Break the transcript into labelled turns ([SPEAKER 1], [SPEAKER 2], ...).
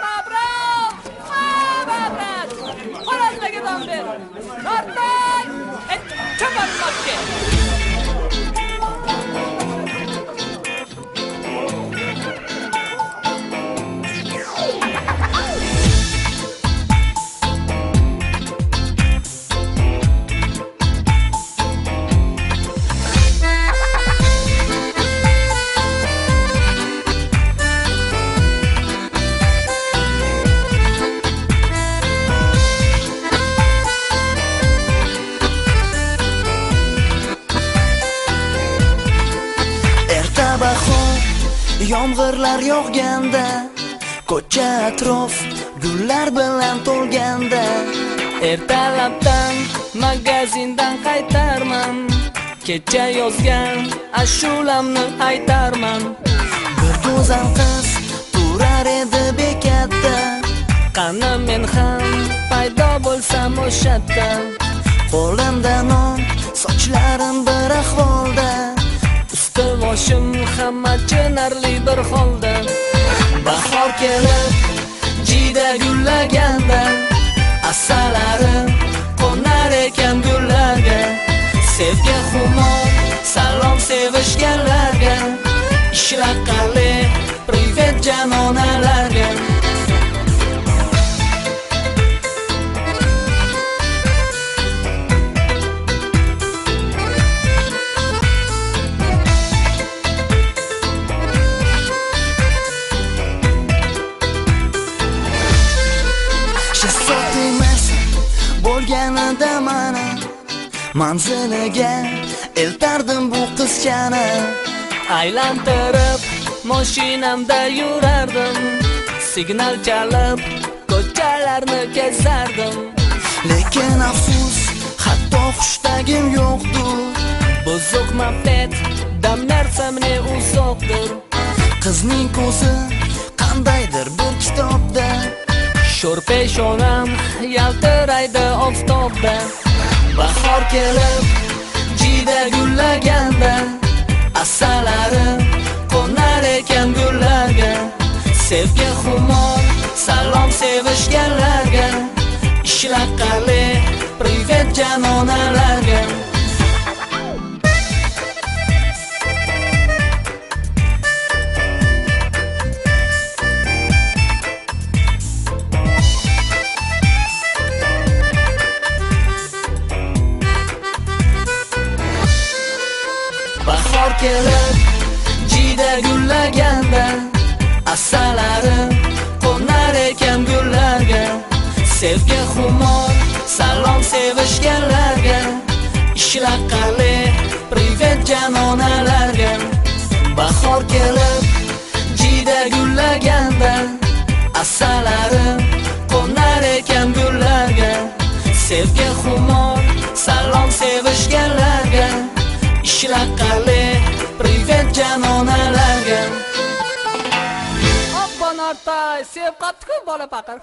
[SPEAKER 1] Mabrak! Mabrak! Xolasdagi dam ber. Nortay! Chaparmoqqa.
[SPEAKER 2] Yomg'irlar yog'ganda, ko'cha atrof gullar bilan to'lganda,
[SPEAKER 1] Ertalabdan magazindan qaytarman, kecha yozgan ashulamni aytarman.
[SPEAKER 2] bir go'zal qiz turar edi bekatda,
[SPEAKER 1] Qani men ham paydo bo'lsam o'shatda.
[SPEAKER 2] qo'limda non, sochlarim bir ahvolda,
[SPEAKER 1] Usti boshim hamma chinarli bir holda.
[SPEAKER 2] bahor kelib jida gullaganda, asalari qo'nar ekan gullarga, sevgi xumor salom sevishganlarga, ishlaqali privet janonalarga. Bo'lganida mana manziliga eltardim bu qizchani,
[SPEAKER 1] Aylantirib mashinamda yurardim, signal chalib ko'chalarni kezardim.
[SPEAKER 2] lekin afsus hatto xushtagim yo'qdir.
[SPEAKER 1] Buzuq mafet dam narsamni uzoqdir.
[SPEAKER 2] Qizning ko'zi qandaydir bir kitobda,
[SPEAKER 1] Sho'r peshonam yaltiraydi oftobda.
[SPEAKER 2] bahor kelib jida gullaganda, asalari qo'nar ekan gullarga,
[SPEAKER 1] Sevgi xumor
[SPEAKER 2] salom sevishganlarga, ishlaqali privet janonalarga. Bahor kelib jida gullaganda, asalari qo'nar ekan gullarga,
[SPEAKER 1] sevgi xumor
[SPEAKER 2] salom sevishganlarga, ishlaqali privet janonalarga. bahor kelib jida gullaganda, asalari qo'nar ekan gullarga,
[SPEAKER 1] sevgi xumor
[SPEAKER 2] salom sevishganlarga, ishlaqali privet janonalarga.
[SPEAKER 1] Obbo Nortay, sev qattiq bola paqir.